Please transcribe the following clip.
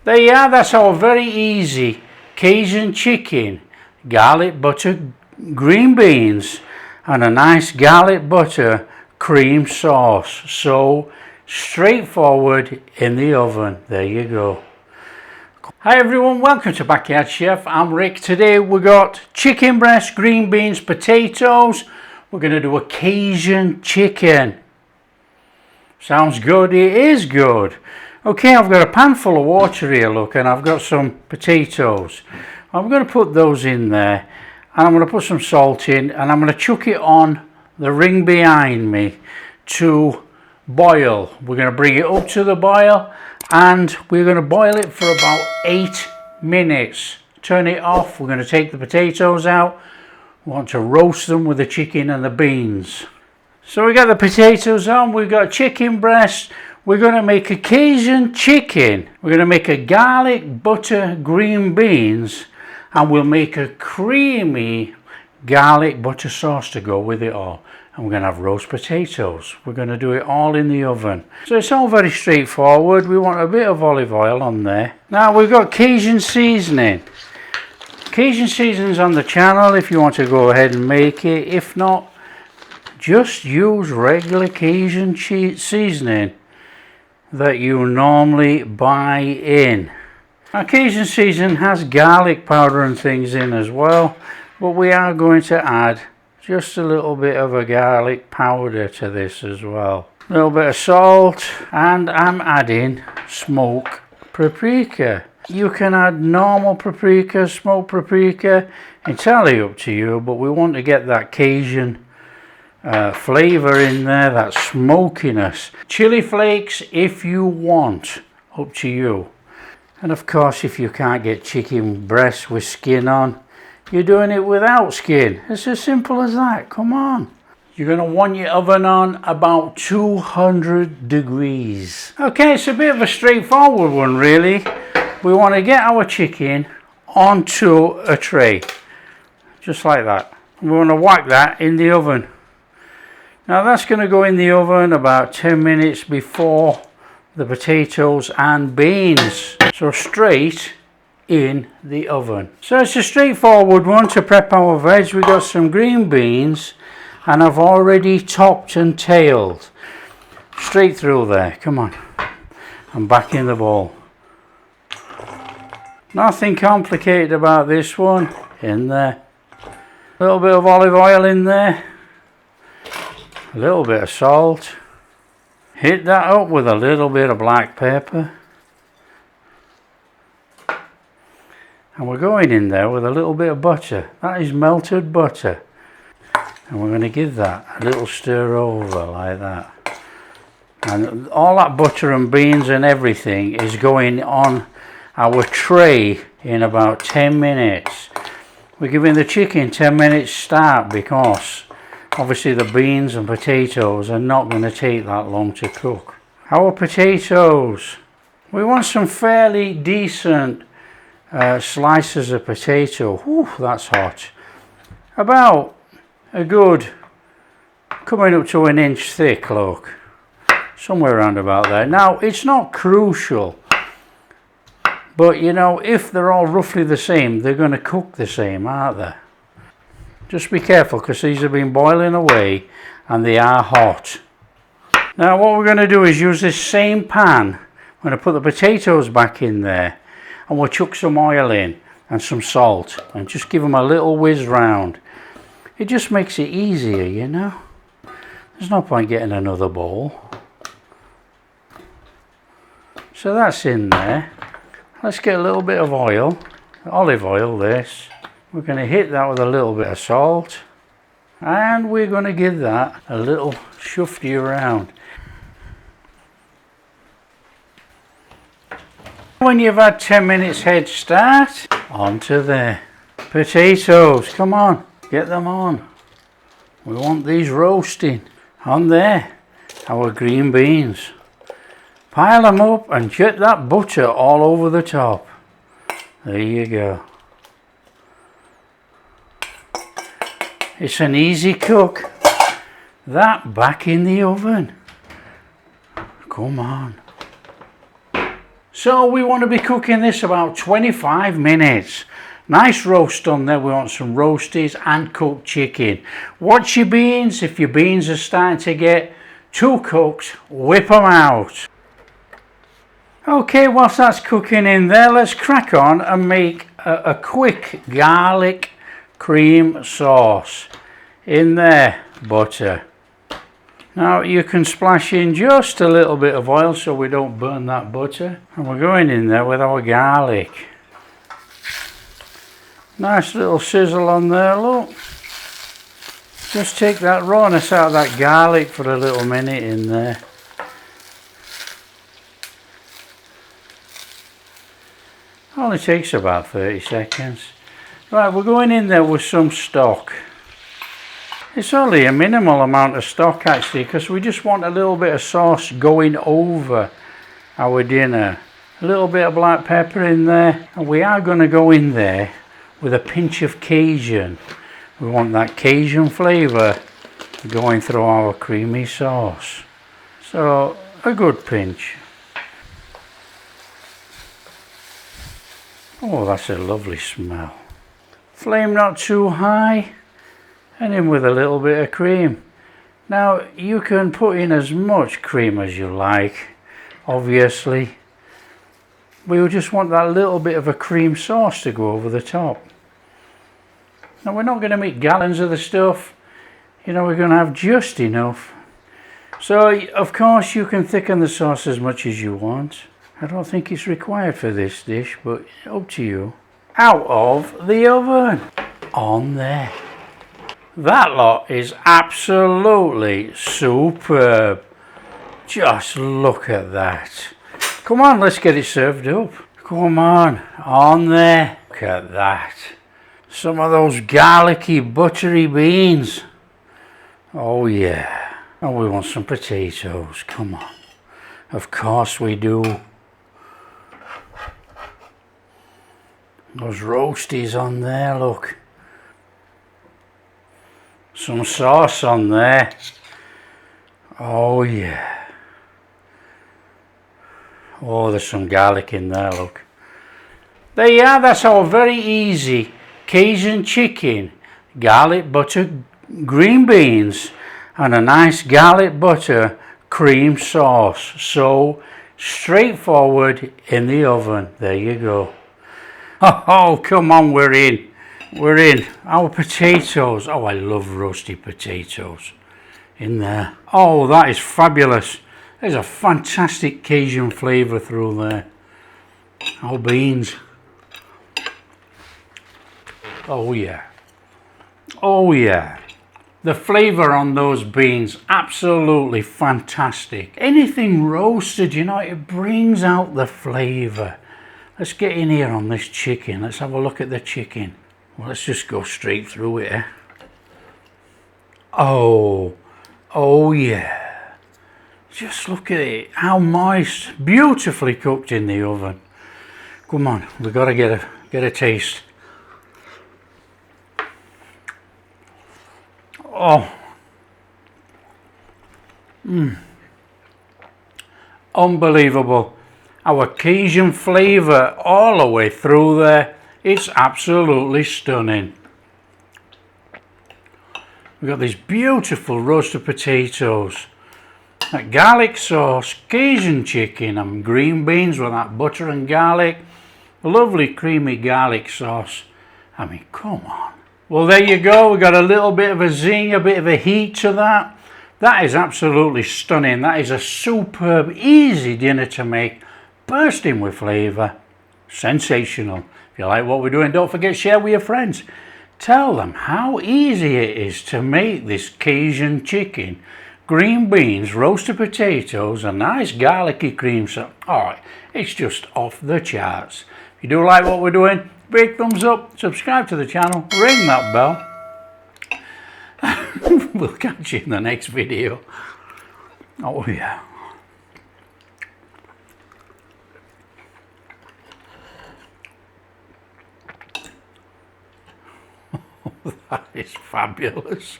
There you are, that's our very easy Cajun chicken, garlic butter green beans and a nice garlic butter cream sauce. So straightforward in the oven. There you go. Hi everyone, welcome to Backyard Chef. I'm Rick. Today we got chicken breast, green beans, potatoes. We're going to do a Cajun chicken. Sounds good? It is good. Okay, I've got a pan full of water here, look, and I've got some potatoes. I'm going to put those in there, and I'm going to put some salt in, and I'm going to chuck it on the ring behind me to boil. We're going to bring it up to the boil, and we're going to boil it for about 8 minutes. Turn it off. We're going to take the potatoes out. We want to roast them with the chicken and the beans. So we got the potatoes on, we've got chicken breast. We're going to make a Cajun chicken. We're going to make a garlic butter green beans, and we'll make a creamy garlic butter sauce to go with it all. And we're going to have roast potatoes. We're going to do it all in the oven. So it's all very straightforward. We want a bit of olive oil on there. Now we've got Cajun seasoning. Cajun seasoning's on the channel if you want to go ahead and make it. If not, just use regular Cajun seasoning that you normally buy in. Now Cajun seasoning has garlic powder and things in as well, but we are going to add just a little bit of a garlic powder to this as well. A little bit of salt, and I'm adding smoked paprika. You can add normal paprika, smoked paprika, entirely up to you, but we want to get that Cajun flavour in there, that smokiness. Chili flakes if you want, up to you. And of course, if you can't get chicken breast with skin on, you're doing it without skin. It's as simple as that. Come on. You're going to want your oven on about 200 degrees. Okay, it's a bit of a straightforward one really. We want to get our chicken onto a tray, just like that. We want to whack that in the oven. Now that's going to go in the oven about 10 minutes before the potatoes and beans. So straight in the oven. So it's a straightforward one to prep our veg. We got some green beans, and I've already topped and tailed. Straight through there. Come on. I'm back in the bowl. Nothing complicated about this one. In there. A little bit of olive oil in there. A little bit of salt. Hit that up with a little bit of black pepper. And we're going in there with a little bit of butter. That is melted butter. And we're going to give that a little stir over like that. And all that butter and beans and everything is going on our tray in about 10 minutes. We're giving the chicken 10 minutes start because obviously the beans and potatoes are not going to take that long to cook. Our potatoes, we want some fairly decent slices of potato. Whew, that's hot. About a good, coming up to 1 inch thick, look. Somewhere around about there. Now, it's not crucial, but you know, if they're all roughly the same, they're going to cook the same, aren't they? Just be careful because these have been boiling away and they are hot. Now what we're going to do is use this same pan. I'm going to put the potatoes back in there, and we'll chuck some oil in and some salt and just give them a little whiz round. It just makes it easier, you know. There's no point getting another bowl. So that's in there. Let's get a little bit of oil, olive oil this. We're going to hit that with a little bit of salt, and we're going to give that a little shufty around. When you've had 10 minutes head start, onto there. Potatoes, come on, get them on. We want these roasting. On there, our green beans. Pile them up and get that butter all over the top. There you go. It's an easy cook. That back in the oven. Come on. So we want to be cooking this about 25 minutes. Nice roast on there. We want some roasties and cooked chicken. Watch your beans. If your beans are starting to get too cooked, whip them out. Okay, whilst that's cooking in there, let's crack on and make a quick garlic cream sauce. In there, butter. Now you can splash in just a little bit of oil so we don't burn that butter. And we're going in there with our garlic. Nice little sizzle on there, look. Just take that rawness out of that garlic for a little minute in there. Only takes about 30 seconds. Right, we're going in there with some stock. It's only a minimal amount of stock actually, because we just want a little bit of sauce going over our dinner. A little bit of black pepper in there, and we are going to go in there with a pinch of Cajun. We want that Cajun flavour going through our creamy sauce. So a good pinch. Oh, that's a lovely smell. Flame not too high, and in with a little bit of cream. Now you can put in as much cream as you like, obviously. We just want that little bit of a cream sauce to go over the top. Now we're not going to make gallons of the stuff, you know, we're going to have just enough. So of course you can thicken the sauce as much as you want. I don't think it's required for this dish, but up to you. Out of the oven. On there. That lot is absolutely superb. Just look at that. Come on, let's get it served up. Come on there. Look at that. Some of those garlicky, buttery beans. Oh yeah. And we want some potatoes. Come on. Of course we do. Those roasties on there, look. Some sauce on there. Oh yeah. Oh, there's some garlic in there, look. There you are, that's our very easy Cajun chicken, garlic butter green beans, and a nice garlic butter cream sauce. So straightforward in the oven. There you go. Oh, come on, we're in. We're in. Our potatoes. Oh, I love roasted potatoes. In there. Oh, that is fabulous. There's a fantastic Cajun flavour through there. Our beans. Oh yeah. Oh yeah. The flavour on those beans, absolutely fantastic. Anything roasted, you know, it brings out the flavour. Let's get in here on this chicken. Let's have a look at the chicken. Well, let's just go straight through it. Eh? Oh yeah. Just look at it. How moist. Beautifully cooked in the oven. Come on, we've got to get a taste. Oh. Unbelievable. Our Cajun flavour all the way through there. It's absolutely stunning. We've got these beautiful roasted potatoes, that garlic sauce, Cajun chicken and green beans with that butter and garlic, lovely creamy garlic sauce. I mean, come on. Well, there you go. We've got a little bit of a zing, a bit of a heat to that. That is absolutely stunning. That is a superb, easy dinner to make, bursting with flavour. Sensational. If you like what we're doing, don't forget to share with your friends. Tell them how easy it is to make this Cajun chicken, green beans, roasted potatoes, a nice garlicky cream sauce. Alright, it's just off the charts. If you do like what we're doing, big thumbs up, subscribe to the channel, ring that bell. We'll catch you in the next video. Oh yeah. That is fabulous.